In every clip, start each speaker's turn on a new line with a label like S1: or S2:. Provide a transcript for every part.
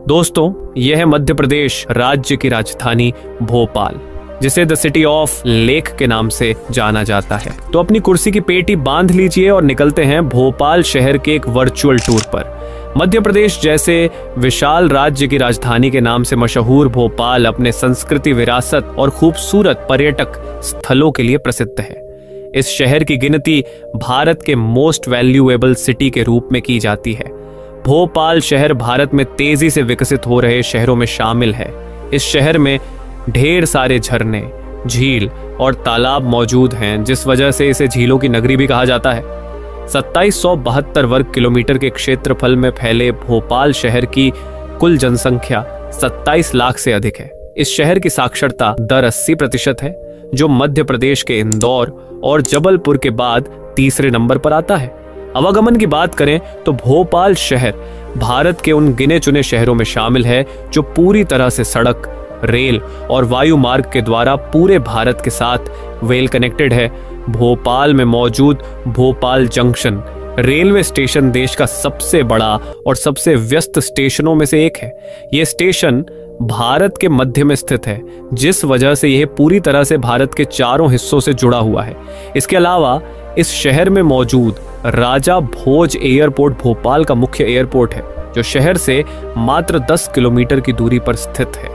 S1: दोस्तों, यह है मध्य प्रदेश राज्य की राजधानी भोपाल, जिसे द सिटी ऑफ लेक के नाम से जाना जाता है। तो अपनी कुर्सी की पेटी बांध लीजिए और निकलते हैं भोपाल शहर के एक वर्चुअल टूर पर। मध्य प्रदेश जैसे विशाल राज्य की राजधानी के नाम से मशहूर भोपाल अपने संस्कृति, विरासत और खूबसूरत पर्यटक स्थलों के लिए प्रसिद्ध है। इस शहर की गिनती भारत के मोस्ट वैल्यूएबल सिटी के रूप में की जाती है। भोपाल शहर भारत में तेजी से विकसित हो रहे शहरों में शामिल है। इस शहर में ढेर सारे झरने, झील और तालाब मौजूद हैं, जिस वजह से इसे झीलों की नगरी भी कहा जाता है। 2772 वर्ग किलोमीटर के क्षेत्रफल में फैले भोपाल शहर की कुल जनसंख्या 27 लाख से अधिक है। इस शहर की साक्षरता दर 80% है, जो मध्य प्रदेश के इंदौर और जबलपुर के बाद तीसरे नंबर पर आता है। आवागमन की बात करें तो भोपाल शहर भारत के उन गिने चुने शहरों में शामिल है जो पूरी तरह से सड़क, रेल और वायु मार्ग के द्वारा पूरे भारत के साथ वेल कनेक्टेड है। भोपाल में मौजूद भोपाल जंक्शन रेलवे स्टेशन देश का सबसे बड़ा और सबसे व्यस्त स्टेशनों में से एक है। यह स्टेशन भारत के मध्य में स्थित है, जिस वजह से यह पूरी तरह से भारत के चारों हिस्सों से जुड़ा हुआ है। इसके अलावा इस शहर में मौजूद राजा भोज एयरपोर्ट भोपाल का मुख्य एयरपोर्ट है, जो शहर से मात्र 10 किलोमीटर की दूरी पर स्थित है।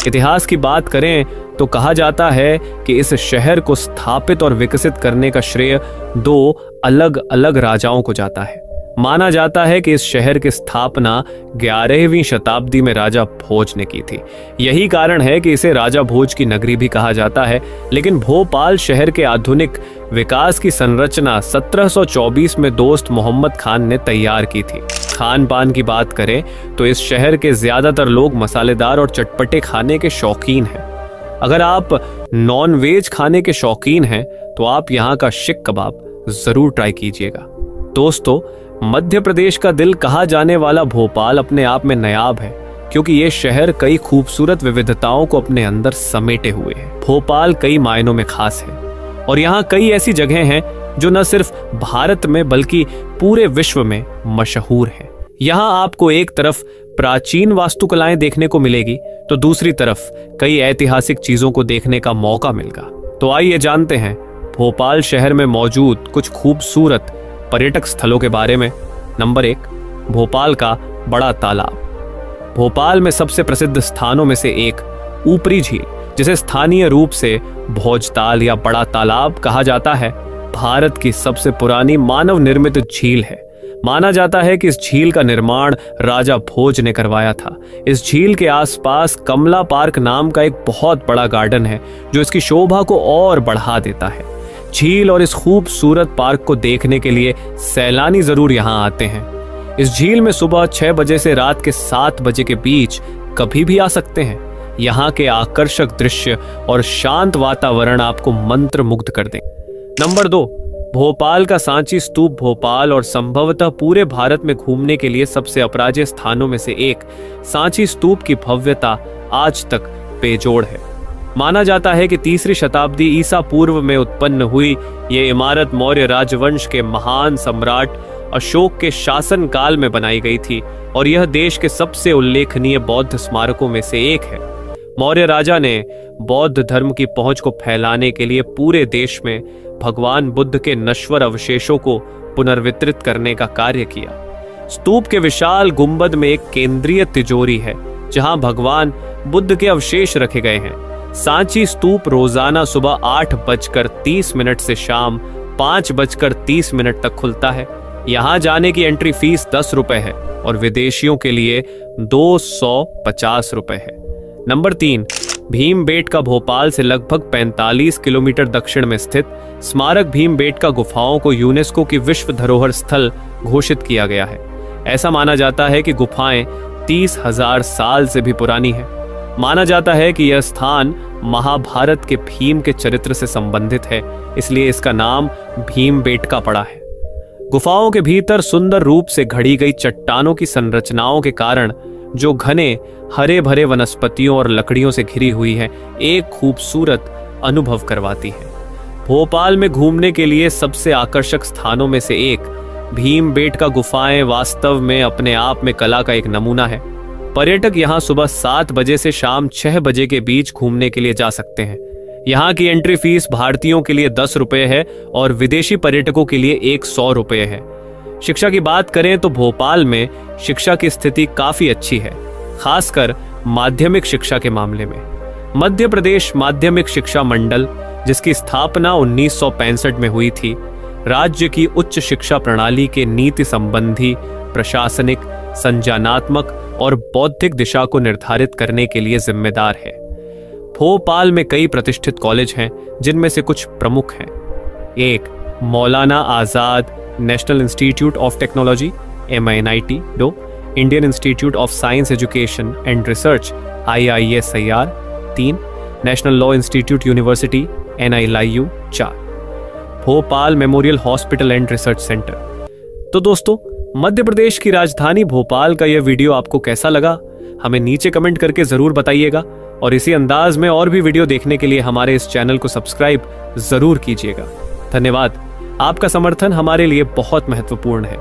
S1: इतिहास की बात करें तो कहा जाता है कि इस शहर को स्थापित और विकसित करने का श्रेय 2 अलग अलग राजाओं को जाता है। माना जाता है कि इस शहर की स्थापना 11वीं शताब्दी में राजा भोज ने की थी। यही कारण है कि इसे राजा भोज की नगरी भी कहा जाता है। लेकिन भोपाल शहर के आधुनिक विकास की संरचना 1724 में दोस्त मोहम्मद खान ने तैयार की थी। खान पान की बात करें तो इस शहर के ज्यादातर लोग मसालेदार और चटपटे खाने के शौकीन हैं। अगर आप नॉन वेज खाने के शौकीन हैं तो आप यहाँ का शिक कबाब जरूर ट्राई कीजिएगा। दोस्तों, मध्य प्रदेश का दिल कहा जाने वाला भोपाल अपने आप में नायाब है, क्योंकि ये शहर कई खूबसूरत विविधताओं को अपने अंदर समेटे हुए है। भोपाल कई मायनों में खास है और यहाँ कई ऐसी जगह हैं जो न सिर्फ भारत में बल्कि पूरे विश्व में मशहूर हैं। यहाँ आपको एक तरफ प्राचीन वास्तुकलाएं देखने को मिलेगी तो दूसरी तरफ कई ऐतिहासिक चीजों को देखने का मौका मिलेगा। तो आइए जानते हैं भोपाल शहर में मौजूद कुछ खूबसूरत पर्यटक स्थलों के बारे में। नंबर 1, भोपाल का बड़ा तालाब। भोपाल में सबसे प्रसिद्ध स्थानों में से एक ऊपरी झील, जिसे स्थानीय रूप से भोजताल या बड़ा तालाब कहा जाता है, भारत की सबसे पुरानी मानव निर्मित झील है। माना जाता है कि इस झील का निर्माण राजा भोज ने करवाया था। इस झील के आसपास कमला पार्क नाम का एक बहुत बड़ा गार्डन है, जो इसकी शोभा को और बढ़ा देता है। झील और इस खूबसूरत पार्क को देखने के लिए सैलानी जरूर यहाँ आते हैं। इस झील में सुबह 6 बजे से रात के 7 बजे के बीच कभी भी आ सकते हैं। यहाँ के आकर्षक दृश्य और शांत वातावरण आपको मंत्रमुग्ध कर दें। नंबर 2, भोपाल का सांची स्तूप। भोपाल और संभवतः पूरे भारत में घूमने के लिए सबसे अपराजेय स्थानों में से एक सांची स्तूप की भव्यता आज तक बेजोड़ है। माना जाता है कि 3री शताब्दी ईसा पूर्व में उत्पन्न हुई ये इमारत मौर्य राजवंश के महान सम्राट अशोक के शासन काल में बनाई गई थी और यह देश के सबसे उल्लेखनीय बौद्ध स्मारकों में से एक है। मौर्य राजा ने बौद्ध धर्म की पहुंच को फैलाने के लिए पूरे देश में भगवान बुद्ध के नश्वर अवशेषों को पुनर्वितरित करने का कार्य किया। स्तूप के विशाल गुंबद में एक केंद्रीय तिजोरी है, जहां भगवान बुद्ध के अवशेष रखे गए हैं। सांची स्तूप रोजाना सुबह 8:30 से शाम 5:30 तक खुलता है। यहाँ जाने की एंट्री फीस 10 रुपए है और विदेशियों के लिए 250 रुपए है। नंबर 3, भीमबेटका। भोपाल से लगभग 45 किलोमीटर दक्षिण में स्थित स्मारक भीमबेटका गुफाओं को यूनेस्को की विश्व धरोहर स्थल घोषित किया गया है। ऐसा माना जाता है कि गुफाएं 30,000 साल से भी पुरानी है। माना जाता है कि यह स्थान महाभारत के भीम के चरित्र से संबंधित है, इसलिए इसका नाम भीमबेटका पड़ा है। गुफाओं के भीतर सुंदर रूप से घड़ी गई चट्टानों की संरचनाओं के कारण, जो घने हरे भरे वनस्पतियों और लकड़ियों से घिरी हुई है, एक खूबसूरत अनुभव करवाती है। भोपाल में घूमने के लिए सबसे आकर्षक स्थानों में से एक भीमबेटका गुफाएं वास्तव में अपने आप में कला का एक नमूना है। पर्यटक यहाँ सुबह 7 बजे से शाम 6 बजे के बीच घूमने के लिए जा सकते हैं। यहाँ की एंट्री फीस भारतीयों के लिए 10 रुपए है और विदेशी पर्यटकों के लिए 100 रुपए है। शिक्षा की बात करें तो भोपाल में शिक्षा की स्थिति काफी अच्छी है, खासकर माध्यमिक शिक्षा के मामले में। मध्य प्रदेश माध्यमिक शिक्षा मंडल, जिसकी स्थापना 1965 में हुई थी, राज्य की उच्च शिक्षा प्रणाली के नीति संबंधी, प्रशासनिक, संज्ञानात्मक और बौद्धिक दिशा को निर्धारित करने के लिए जिम्मेदार है। भोपाल में कई प्रतिष्ठित कॉलेज हैं, जिनमें से कुछ प्रमुख हैं। 1. Maulana Azad national institute of technology MINIT। 2. Indian institute of science education and research IISIR। 3. National law institute university NILU। 4. Bhopal memorial hospital and research centre. तो दोस्तों, मध्य प्रदेश की राजधानी भोपाल का यह वीडियो आपको कैसा लगा, हमें नीचे कमेंट करके जरूर बताइएगा और इसी अंदाज में और भी वीडियो देखने के लिए हमारे इस चैनल को सब्सक्राइब जरूर कीजिएगा। धन्यवाद। आपका समर्थन हमारे लिए बहुत महत्वपूर्ण है।